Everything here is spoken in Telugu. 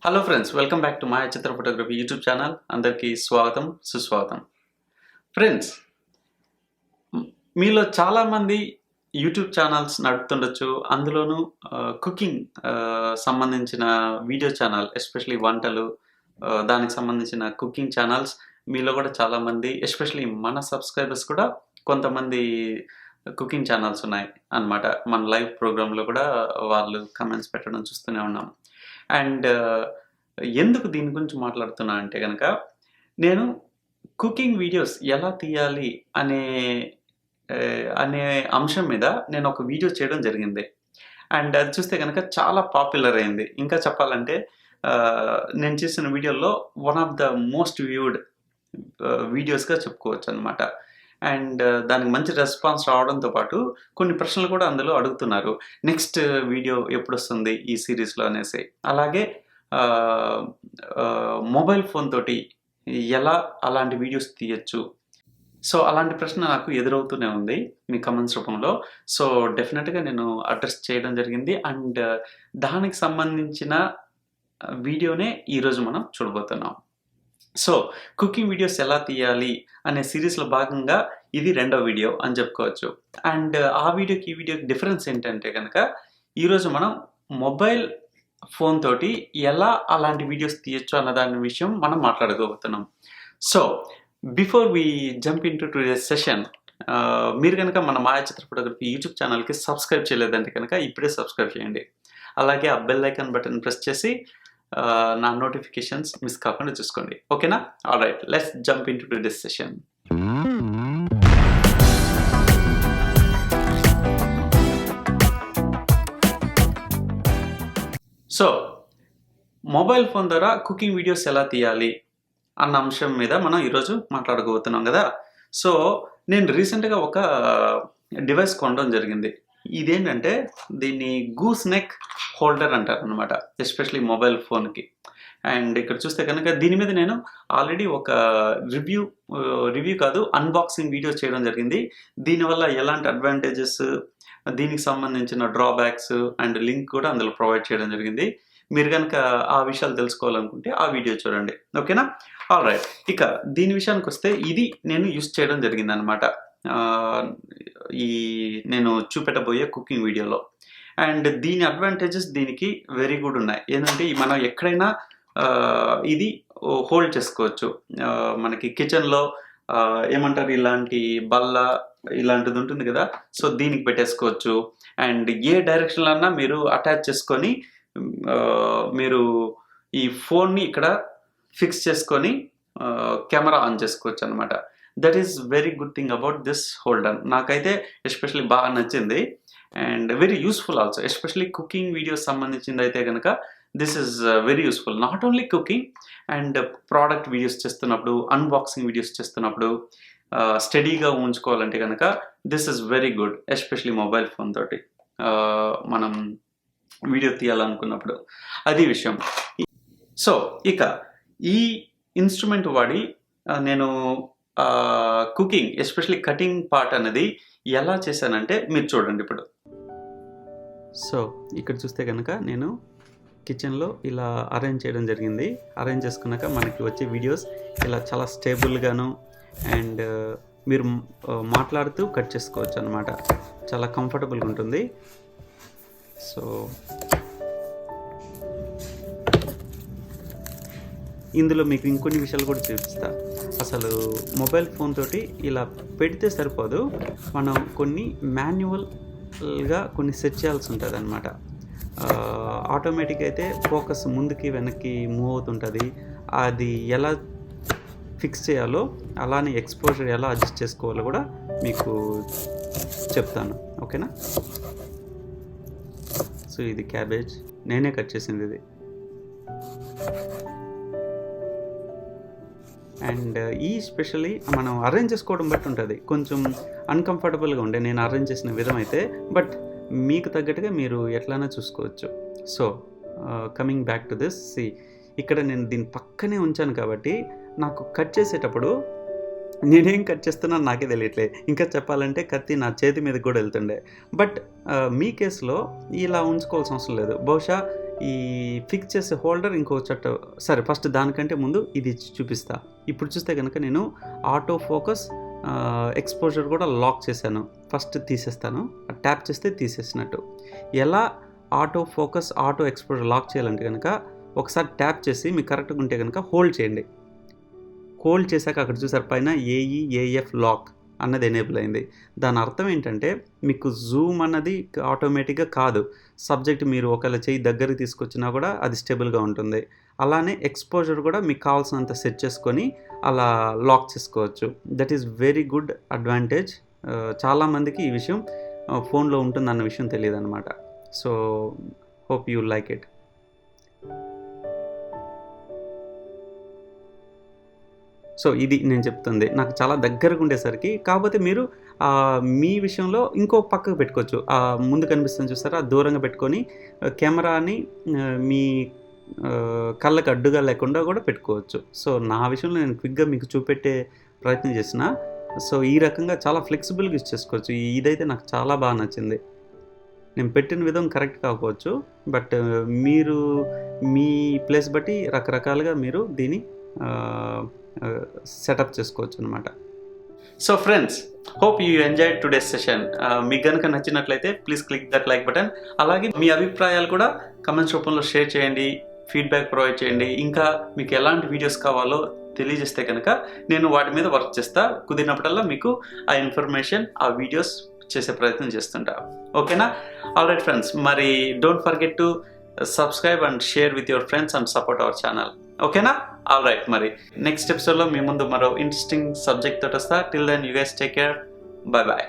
Hello friends, welcome back to Mayachitra photography YouTube channel. అందరికీ స్వాగతం, సుస్వాగతం. ఫ్రెండ్స్, మీలో చాలామంది యూట్యూబ్ ఛానల్స్ నడుపుతుండొచ్చు. అందులోనూ కుకింగ్ సంబంధించిన వీడియో ఛానల్, ఎస్పెషలీ వంటలు, దానికి సంబంధించిన కుకింగ్ ఛానల్స్ మీలో కూడా చాలామంది, ఎస్పెషలీ మన సబ్స్క్రైబర్స్ కూడా కొంతమంది కుకింగ్ ఛానల్స్ ఉన్నాయి అన్నమాట. మన లైవ్ ప్రోగ్రాంలో కూడా వాళ్ళు కమెంట్స్ పెట్టడం చూస్తూనే ఉన్నాం. అండ్ ఎందుకు దీని గురించి మాట్లాడుతున్నా అంటే కనుక, నేను కుకింగ్ వీడియోస్ ఎలా తీయాలి అనే అంశం మీద నేను ఒక వీడియో చేయడం జరిగింది. అండ్ అది చూస్తే కనుక చాలా పాపులర్ అయింది. ఇంకా చెప్పాలంటే నేను చేసిన వీడియోల్లో one of the most viewed వీడియోస్గా చెప్పుకోవచ్చు అనమాట. అండ్ దానికి మంచి రెస్పాన్స్ రావడంతో పాటు కొన్ని ప్రశ్నలు కూడా అందులో అడుగుతున్నారు. నెక్స్ట్ వీడియో ఎప్పుడు వస్తుంది ఈ సిరీస్లో అనేసి. అలాగే మొబైల్ ఫోన్ తోటి ఎలా అలాంటి వీడియోస్ తీయచ్చు. సో అలాంటి ప్రశ్న నాకు ఎదురవుతూనే ఉంది మీ కమెంట్స్ రూపంలో. సో డెఫినెట్గా నేను అడ్రస్ చేయడం జరిగింది. అండ్ దానికి సంబంధించిన వీడియోనే ఈరోజు మనం చూడబోతున్నాం. సో కుకింగ్ వీడియోస్ ఎలా తీయాలి అనే సిరీస్లో భాగంగా ఇది రెండో వీడియో అని చెప్పుకోవచ్చు. అండ్ ఆ వీడియోకి ఈ వీడియోకి డిఫరెన్స్ ఏంటంటే కనుక, ఈరోజు మనం మొబైల్ ఫోన్ తోటి ఎలా అలాంటి వీడియోస్ తీయచ్చు అన్న దాని విషయం మనం మాట్లాడుకోబోతున్నాం. So before we jump in to today's session, మీరు కనుక మన మాయాచిత్ర ఫోటోగ్రఫీ యూట్యూబ్ ఛానల్కి సబ్స్క్రైబ్ చేయలేదంటే కనుక ఇప్పుడే సబ్స్క్రైబ్ చేయండి. అలాగే ఆ బెల్ ఐకాన్ బటన్ ప్రెస్ చేసి నా నోటిఫికేషన్స్ మిస్ కాకుండా చూసుకోండి. ఓకేనా? All right, let's jump in to today's session. So mobile phone ద్వారా కుకింగ్ వీడియోస్ ఎలా తీయాలి అన్న అంశం మీద మనం ఈరోజు మాట్లాడుకోబోతున్నాం కదా. సో నేను రీసెంట్గా ఒక డివైస్ కొనడం జరిగింది. ఇదేంటంటే దీన్ని గూస్ నెక్ హోల్డర్ అంటారు అనమాట, ఎస్పెషలీ మొబైల్ ఫోన్కి. అండ్ ఇక్కడ చూస్తే కనుక దీని మీద నేను ఆల్రెడీ ఒక రివ్యూ కాదు, అన్బాక్సింగ్ వీడియో చేయడం జరిగింది. దీనివల్ల ఎలాంటి అడ్వాంటేజెస్, దీనికి సంబంధించిన డ్రాబ్యాక్స్ అండ్ లింక్ కూడా అందులో ప్రొవైడ్ చేయడం జరిగింది. మీరు కనుక ఆ విషయాలు తెలుసుకోవాలనుకుంటే ఆ వీడియో చూడండి. ఓకేనా? ఆల్ రైట్, ఇక దీని విషయానికి వస్తే ఇది నేను యూస్ చేయడం జరిగింది అనమాట ఈ నేను చూపెట్టబోయే కుకింగ్ వీడియోలో. అండ్ దీని అడ్వాంటేజెస్ దీనికి వెరీ గుడ్ ఉన్నాయి. ఏంటంటే మనం ఎక్కడైనా ఇది హోల్డ్ చేసుకోవచ్చు. మనకి కిచెన్లో ఏమంటారు, ఇలాంటి బల్ల ఇలాంటిది ఉంటుంది కదా, సో దీనికి పెట్టేసుకోవచ్చు. అండ్ ఏ డైరెక్షన్లో అన్నా మీరు అటాచ్ చేసుకొని మీరు ఈ ఫోన్ని ఇక్కడ ఫిక్స్ చేసుకొని కెమెరా ఆన్ చేసుకోవచ్చు అనమాట. That is very good thing about this holder. నాకైతే ఎస్పెషల్లీ బాగా నచ్చింది and very useful also. Especially cooking videos సంబంధించింది అయితే కనుక this is very useful. Not only cooking, and product videos చేస్తున్నప్పుడు, అన్బాక్సింగ్ వీడియోస్ చేస్తున్నప్పుడు స్టడీగా ఉంచుకోవాలంటే కనుక this is very good, especially mobile phone తోటి మనం వీడియో తీయాలనుకున్నప్పుడు. అది విషయం. సో ఇక ఈ ఇన్స్ట్రుమెంట్ వాడి నేను కుకింగ్, ఎస్పెషలీ కటింగ్ పార్ట్ అనేది ఎలా చేశానంటే మీరు చూడండి ఇప్పుడు. సో ఇక్కడ చూస్తే కనుక నేను కిచెన్లో ఇలా అరేంజ్ చేయడం జరిగింది. అరేంజ్ చేసుకున్నాక మనకి వచ్చే వీడియోస్ ఇలా చాలా స్టేబుల్గాను, అండ్ మీరు మాట్లాడుతూ కట్ చేసుకోవచ్చు అనమాట. చాలా కంఫర్టబుల్గా ఉంటుంది. సో ఇందులో మీకు ఇంకొన్ని విషయాలు కూడా చూపిస్తా. అసలు మొబైల్ ఫోన్ తోటి ఇలా పెడితే సరిపోదు, మనం కొన్ని మాన్యువల్గా కొన్ని సెట్ చేయాల్సి ఉంటుంది అనమాట. ఆటోమేటిక్ అయితే ఫోకస్ ముందుకి వెనక్కి మూవ్ అవుతుంటుంది. అది ఎలా ఫిక్స్ చేయాలో, అలానే ఎక్స్పోజర్ ఎలా అడ్జస్ట్ చేసుకోవాలో కూడా మీకు చెప్తాను. ఓకేనా? సో ఇది క్యాబేజ్, నేనే కట్ చేసింది ఇది. అండ్ ఈ స్పెషల్లీ మనం అరేంజ్ చేసుకోవడం బట్టి ఉంటుంది. కొంచెం అన్కంఫర్టబుల్గా ఉండే నేను అరేంజ్ చేసిన విధం అయితే, బట్ మీకు తగ్గట్టుగా మీరు ఎట్లైనా చూసుకోవచ్చు. So coming back to this, ఇక్కడ నేను దీని పక్కనే ఉంచాను కాబట్టి నాకు కట్ చేసేటప్పుడు నేనేం కట్ చేస్తున్నాను నాకే తెలియట్లే. ఇంకా చెప్పాలంటే కత్తి నా చేతి మీద కూడా వెళ్తుండే. బట్ మీ కేసులో ఇలా ఉంచుకోవాల్సిన అవసరం లేదు. బహుశా ఈ ఫిక్స్ చేసే హోల్డర్ ఇంకో చోట, సరే ఫస్ట్ దానికంటే ముందు ఇది చూపిస్తా. ఇప్పుడు చూస్తే కనుక నేను ఆటో ఫోకస్ ఎక్స్పోజర్ కూడా లాక్ చేశాను. ఫస్ట్ తీసేస్తాను, ట్యాప్ చేస్తే తీసేసినట్టు. ఎలా auto focus auto exposure lock చేయాలంటే కనుక ఒకసారి ట్యాప్ చేసి మీకు కరెక్ట్గా ఉంటే కనుక హోల్డ్ చేయండి. హోల్డ్ చేశాక అక్కడ చూసారు పైన ఏఈఏఎఫ్ లాక్ అన్నది ఎనేబుల్ అయింది. దాని అర్థం ఏంటంటే మీకు జూమ్ అన్నది ఆటోమేటిక్గా కాదు, సబ్జెక్ట్ మీరు ఒకవేళ చేయి దగ్గరికి తీసుకొచ్చినా కూడా అది స్టేబుల్గా ఉంటుంది. అలానే ఎక్స్పోజర్ కూడా మీకు కావాల్సినంత సెట్ చేసుకొని అలా లాక్ చేసుకోవచ్చు. That is very good advantage. చాలామందికి ఈ విషయం ఫోన్లో ఉంటుందన్న విషయం తెలియదు అనమాట. So hope you like it. So ఇది నేను చెప్తుంది, నాకు చాలా దగ్గరగా ఉండేసరికి. కాకపోతే మీరు మీ విషయంలో ఇంకో పక్కకు పెట్టుకోవచ్చు. ముందు కనిపిస్తుంది చూస్తారా, దూరంగా పెట్టుకొని కెమెరాని మీ కళ్ళకు అడ్డుగా లేకుండా కూడా పెట్టుకోవచ్చు. సో నా విషయంలో నేను క్విక్గా మీకు చూపెట్టే ప్రయత్నం చేసిన. సో ఈ రకంగా చాలా ఫ్లెక్సిబుల్గా యూజ్ చేసుకోవచ్చు. ఇదైతే నాకు చాలా బాగా నచ్చింది. నేను పెట్టిన విధం కరెక్ట్ కాకపోవచ్చు, బట్ మీరు మీ ప్లేస్ బట్టి రకరకాలుగా మీరు దీన్ని సెటప్ చేసుకోవచ్చు అనమాట. So friends, hope you enjoyed today's session. మీకు కనుక నచ్చినట్లయితే please click that like button. అలాగే మీ అభిప్రాయాలు కూడా కమెంట్స్ రూపంలో షేర్ చేయండి, ఫీడ్బ్యాక్ ప్రొవైడ్ చేయండి. ఇంకా మీకు ఎలాంటి వీడియోస్ కావాలో తెలియజేస్తే కనుక నేను వాటి మీద వర్క్ చేస్తా. కుదిరినప్పుడల్లా మీకు ఆ ఇన్ఫర్మేషన్, ఆ వీడియోస్ చేసే ప్రయత్నం చేస్తుంటా. ఓకేనా? ఆల్ రైట్ ఫ్రెండ్స్, మరి don't forget to subscribe and share with your friends and support our channel. ఓకేనా? ఆల్ రైట్, మరి నెక్స్ట్ ఎపిసోడ్లో మీ ముందు మరో ఇంట్రెస్టింగ్ సబ్జెక్ట్ తోటి వస్తా. Till then you guys take care. Bye bye.